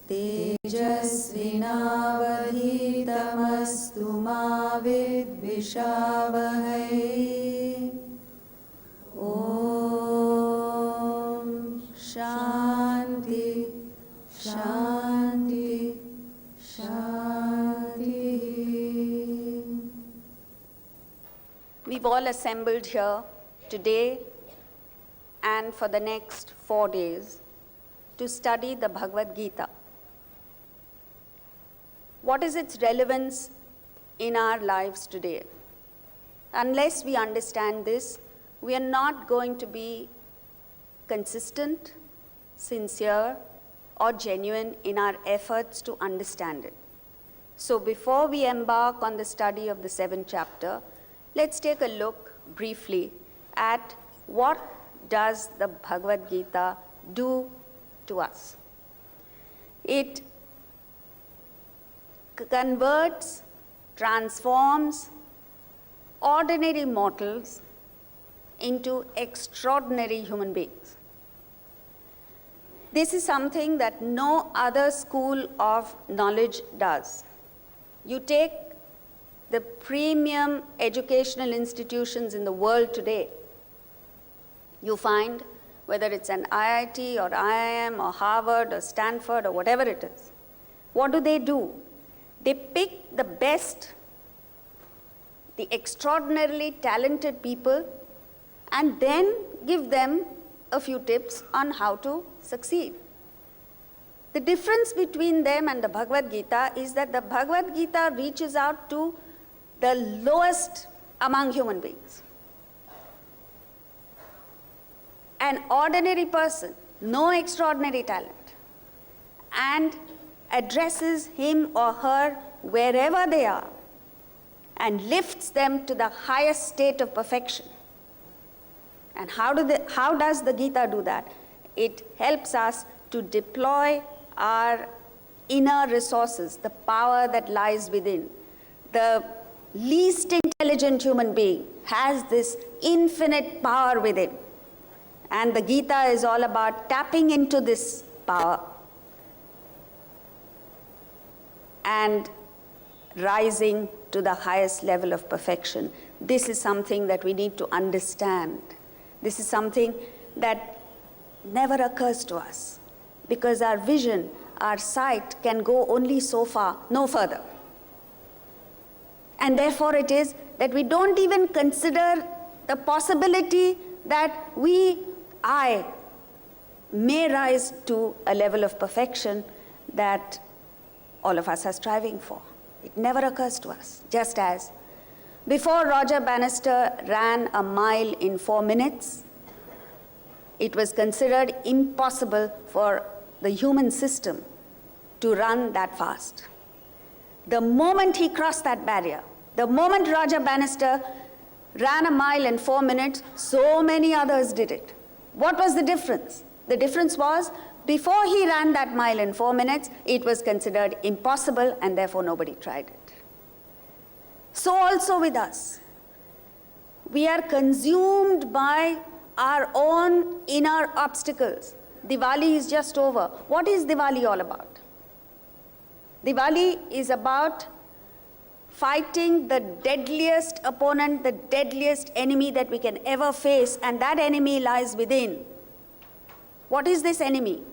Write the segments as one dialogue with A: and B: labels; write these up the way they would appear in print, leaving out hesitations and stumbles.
A: तेजस्विनावधीतमस्तु मा विद्विषावहै। ॐ शान्ति शान्ति शान्तिः।
B: We've all assembled here today and for the next 4 days to study the Bhagavad Gita. What is its relevance in our lives today? Unless we understand this, we are not going to be consistent, sincere, or genuine in our efforts to understand it. So before we embark on the study of the 7th chapter, let's take a look briefly at what does the Bhagavad Gita do to us. It converts, transforms ordinary mortals into extraordinary human beings. This is something that no other school of knowledge does. You take the premium educational institutions in the world today, you find whether it's an IIT or IIM or Harvard or Stanford or whatever it is, what do? They pick the best, the extraordinarily talented people, and then give them a few tips on how to succeed. The difference between them and the Bhagavad Gita is that the Bhagavad Gita reaches out to the lowest among human beings. An ordinary person, no extraordinary talent, and addresses him or her wherever they are and lifts them to the highest state of perfection. And how does the Gita do that? It helps us to deploy our inner resources, the power that lies within. The least intelligent human being has this infinite power within. And the Gita is all about tapping into this power and rising to the highest level of perfection. This is something that we need to understand. This is something that never occurs to us because our vision, our sight can go only so far, no further. And therefore it is that we don't even consider the possibility that I may rise to a level of perfection that all of us are striving for. It never occurs to us. Just as before Roger Bannister ran a mile in 4 minutes, it was considered impossible for the human system to run that fast. The moment he crossed that barrier, the moment Roger Bannister ran a mile in 4 minutes, so many others did it. What was the difference? The difference was, before he ran that mile in 4 minutes, it was considered impossible and therefore nobody tried it. So also with us. We are consumed by our own inner obstacles. Diwali is just over. What is Diwali all about? Diwali is about fighting the deadliest opponent, the deadliest enemy that we can ever face, and that enemy lies within. What is this enemy?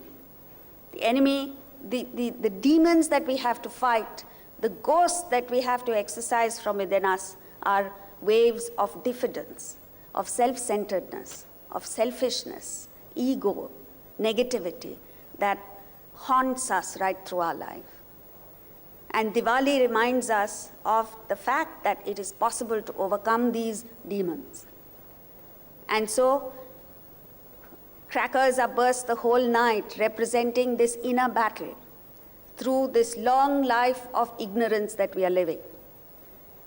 B: The enemy, the demons that we have to fight, the ghosts that we have to exercise from within us are waves of diffidence, of self-centeredness, of selfishness, ego, negativity that haunts us right through our life. And Diwali reminds us of the fact that it is possible to overcome these demons. And so, crackers are burst the whole night, representing this inner battle. through this long life of ignorance that we are living.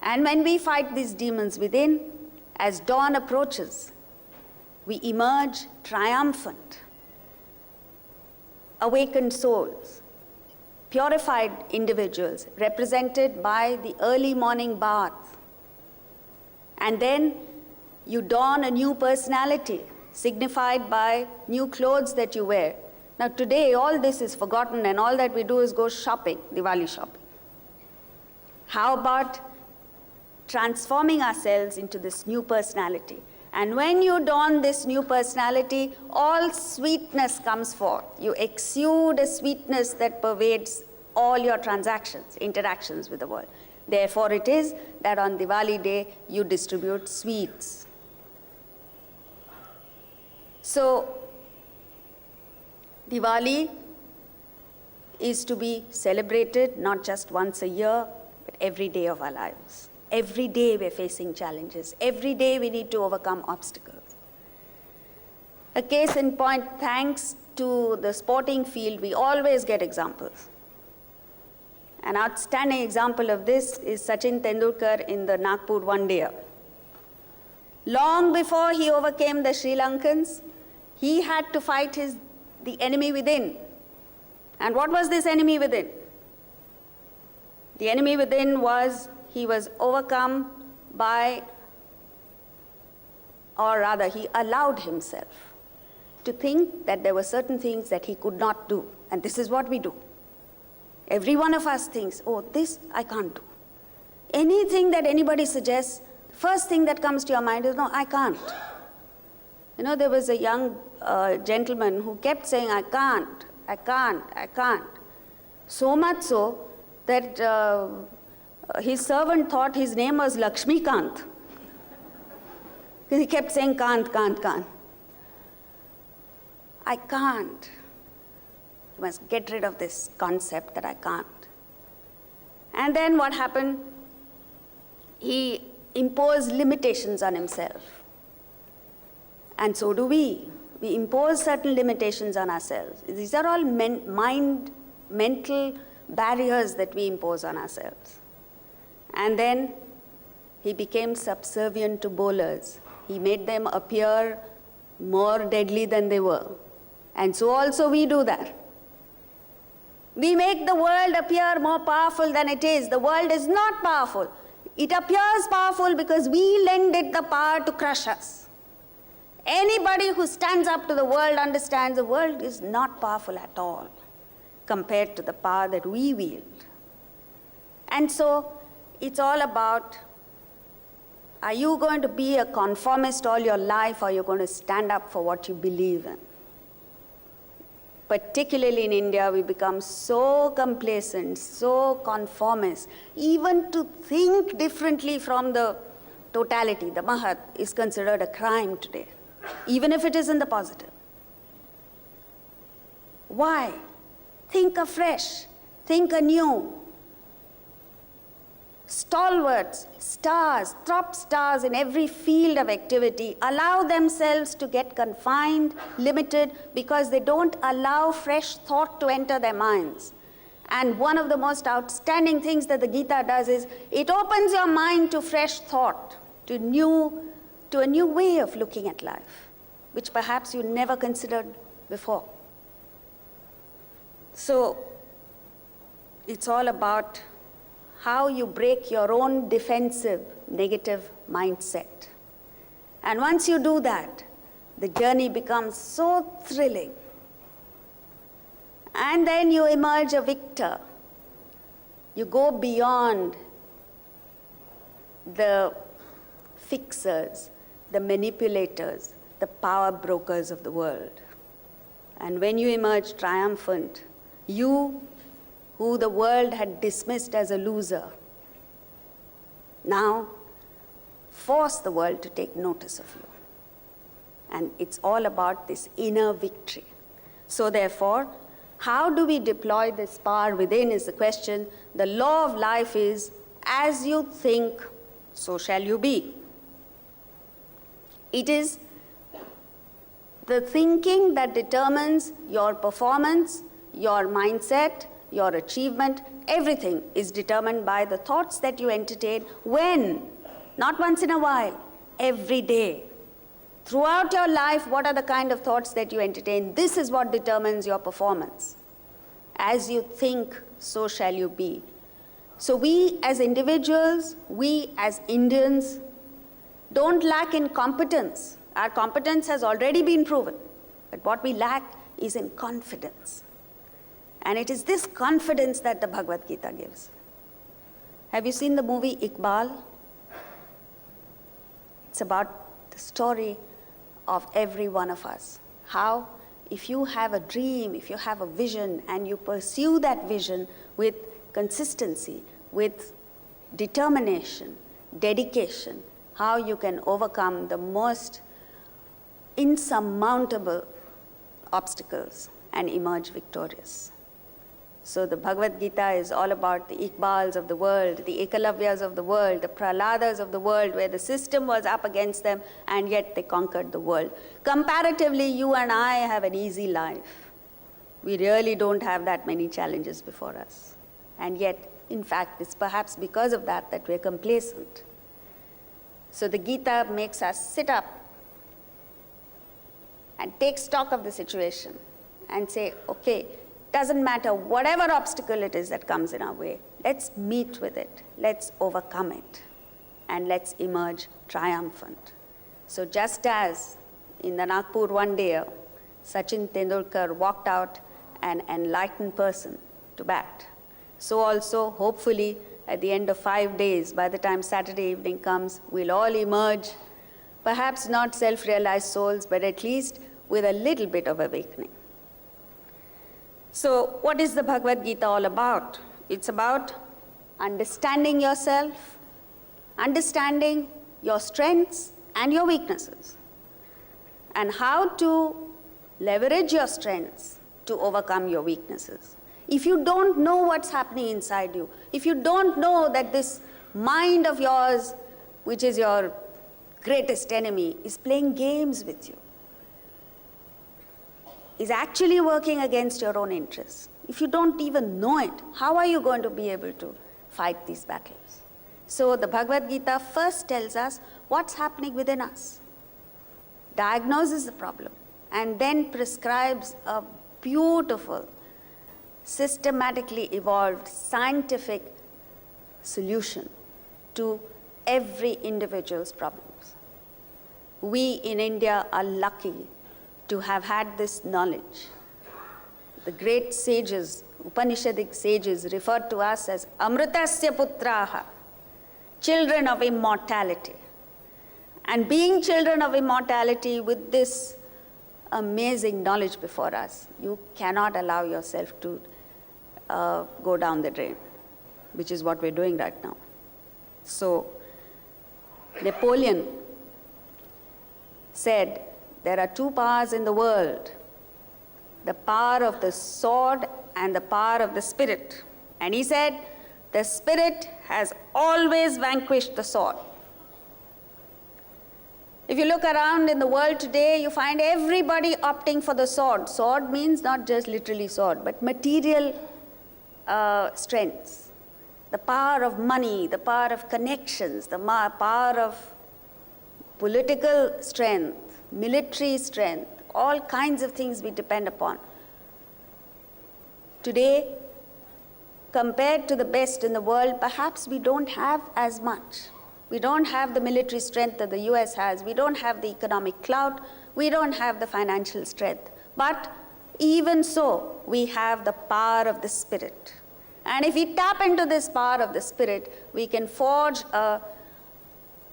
B: And when we fight these demons within, as dawn approaches, we emerge triumphant, awakened souls, purified individuals represented by the early morning bath. And then you don a new personality, signified by new clothes that you wear. Now today all this is forgotten and all that we do is go shopping, Diwali shopping. How about transforming ourselves into this new personality? And when you don this new personality, all sweetness comes forth. You exude a sweetness that pervades all your transactions, interactions with the world. Therefore it is that on Diwali day you distribute sweets. So Diwali is to be celebrated not just once a year, but every day of our lives. Every day we're facing challenges. Every day we need to overcome obstacles. A case in point, thanks to the sporting field, we always get examples. An outstanding example of this is Sachin Tendulkar in the Nagpur one-dayer. Long before he overcame the Sri Lankans, he had to fight the enemy within. And what was this enemy within? The enemy within was he was overcome by, or rather he allowed himself to think that there were certain things that he could not do. And this is what we do. Every one of us thinks, oh, this I can't do. Anything that anybody suggests, first thing that comes to your mind is, no, I can't. You know, there was a young gentleman who kept saying, I can't, I can't, I can't. So much so that his servant thought his name was Lakshmikant. Because he kept saying, can't, can't, can't. I can't. You must get rid of this concept that I can't. And then what happened? He imposed limitations on himself. And so do we. We impose certain limitations on ourselves. These are all mental barriers that we impose on ourselves. And then he became subservient to bowlers. He made them appear more deadly than they were. And so also we do that. We make the world appear more powerful than it is. The world is not powerful. It appears powerful because we lend it the power to crush us. Anybody who stands up to the world understands the world is not powerful at all compared to the power that we wield. And so it's all about, are you going to be a conformist all your life, or are you going to stand up for what you believe in? Particularly in India, we become so complacent, so conformist. Even to think differently from the totality, the Mahat, is considered a crime today, even if it is in the positive. Why? Think afresh, think anew. Stalwarts, stars, top stars in every field of activity allow themselves to get confined, limited, because they don't allow fresh thought to enter their minds. And one of the most outstanding things that the Gita does is it opens your mind to fresh thought, to a new way of looking at life, which perhaps you never considered before. So it's all about how you break your own defensive, negative mindset. And once you do that, the journey becomes so thrilling. And then you emerge a victor. You go beyond the fixers, the manipulators, the power brokers of the world. And when you emerge triumphant, you, who the world had dismissed as a loser, now force the world to take notice of you. And it's all about this inner victory. So therefore, how do we deploy this power within is the question. The law of life is, as you think, so shall you be. It is the thinking that determines your performance, your mindset, your achievement, everything is determined by the thoughts that you entertain. When? Not once in a while, every day. Throughout your life, what are the kind of thoughts that you entertain? This is what determines your performance. As you think, so shall you be. So we as individuals, we as Indians, don't lack in competence. Our competence has already been proven. But what we lack is in confidence. And it is this confidence that the Bhagavad Gita gives. Have you seen the movie Iqbal? It's about the story of every one of us. How, if you have a dream, if you have a vision, and you pursue that vision with consistency, with determination, dedication, how you can overcome the most insurmountable obstacles and emerge victorious. So the Bhagavad Gita is all about the Iqbals of the world, the Ekalavyas of the world, the Prahaladas of the world, where the system was up against them and yet they conquered the world. Comparatively, you and I have an easy life. We really don't have that many challenges before us. And yet, in fact, it's perhaps because of that that we're complacent. So the Gita makes us sit up and take stock of the situation and say, okay, doesn't matter whatever obstacle it is that comes in our way, let's meet with it, let's overcome it, and let's emerge triumphant. So just as in the Nagpur one day, Sachin Tendulkar walked out an enlightened person to bat, so also hopefully at the end of 5 days, by the time Saturday evening comes, we'll all emerge, perhaps not self-realized souls, but at least with a little bit of awakening. So what is the Bhagavad Gita all about? It's about understanding yourself, understanding your strengths and your weaknesses, and how to leverage your strengths to overcome your weaknesses. If you don't know what's happening inside you, if you don't know that this mind of yours, which is your greatest enemy, is playing games with you, is actually working against your own interests, if you don't even know it, how are you going to be able to fight these battles? So the Bhagavad Gita first tells us what's happening within us, diagnoses the problem, and then prescribes a beautiful, systematically evolved, scientific solution to every individual's problems. We in India are lucky to have had this knowledge. The great sages, Upanishadic sages, referred to us as Amritasya Putraha, children of immortality. And being children of immortality with this amazing knowledge before us, you cannot allow yourself to go down the drain, which is what we're doing right now. So Napoleon said, there are two powers in the world, the power of the sword and the power of the spirit. And he said, the spirit has always vanquished the sword. If you look around in the world today, you find everybody opting for the sword. Sword means not just literally sword, but material strengths. The power of money, the power of connections, the power of political strength, military strength, all kinds of things we depend upon. Today, compared to the best in the world, perhaps we don't have as much. We don't have the military strength that the US has. We don't have the economic clout. We don't have the financial strength. But even so, we have the power of the spirit. And if we tap into this power of the spirit, we can forge a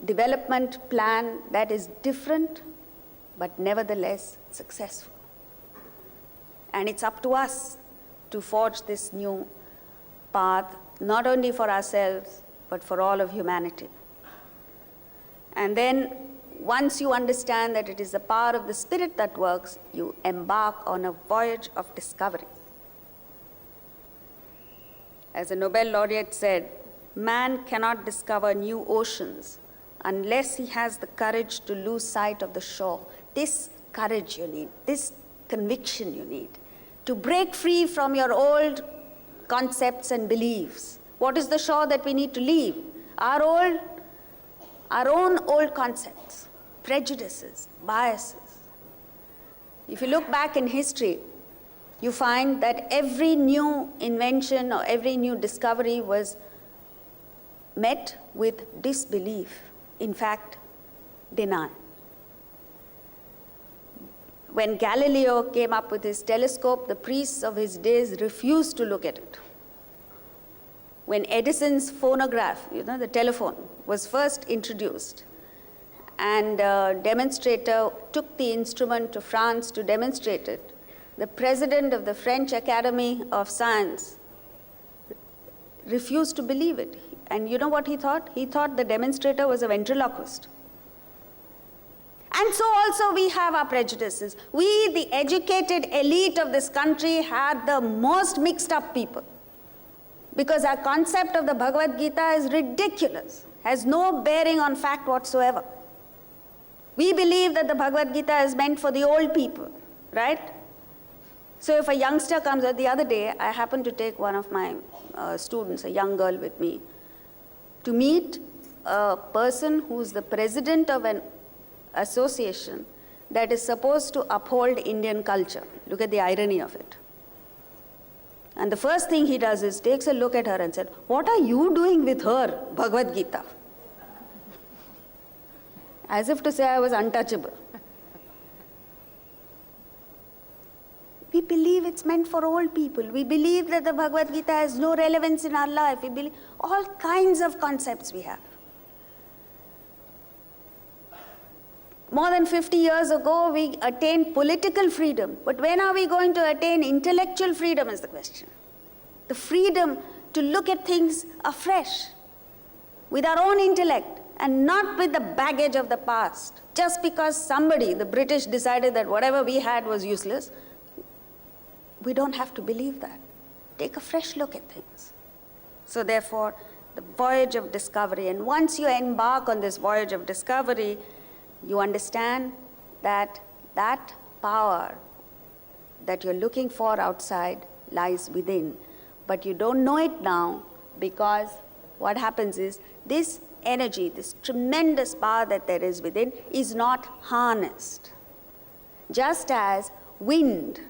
B: development plan that is different, but nevertheless successful. And it's up to us to forge this new path, not only for ourselves, but for all of humanity. And then, once you understand that it is the power of the spirit that works, you embark on a voyage of discovery. As a Nobel laureate said, man cannot discover new oceans unless he has the courage to lose sight of the shore. This courage you need, this conviction you need, to break free from your old concepts and beliefs. What is the shore that we need to leave? Our own old concepts, prejudices, biases. If you look back in history, you find that every new invention or every new discovery was met with disbelief, in fact, denial. When Galileo came up with his telescope, the priests of his days refused to look at it. When Edison's phonograph, the telephone, was first introduced, and a demonstrator took the instrument to France to demonstrate it, the president of the French Academy of Science refused to believe it. And you know what he thought? He thought the demonstrator was a ventriloquist. And so also we have our prejudices. We, the educated elite of this country, had the most mixed up people. Because our concept of the Bhagavad Gita is ridiculous, has no bearing on fact whatsoever. We believe that the Bhagavad Gita is meant for the old people, right? So if a youngster comes, the other day, I happened to take one of my students, a young girl with me, to meet a person who's the president of an association that is supposed to uphold Indian culture. Look at the irony of it. And the first thing he does is takes a look at her and said, "What are you doing with her Bhagavad Gita?" As if to say I was untouchable. We believe it's meant for old people. We believe that the Bhagavad Gita has no relevance in our life. We believe all kinds of concepts we have. More than 50 years ago, we attained political freedom. But when are we going to attain intellectual freedom is the question. The freedom to look at things afresh, with our own intellect, and not with the baggage of the past. Just because somebody, the British, decided that whatever we had was useless, we don't have to believe that. Take a fresh look at things. So therefore, the voyage of discovery, and once you embark on this voyage of discovery, you understand that that power that you're looking for outside lies within. But you don't know it now, because what happens is this energy, this tremendous power that there is within, is not harnessed. Just as wind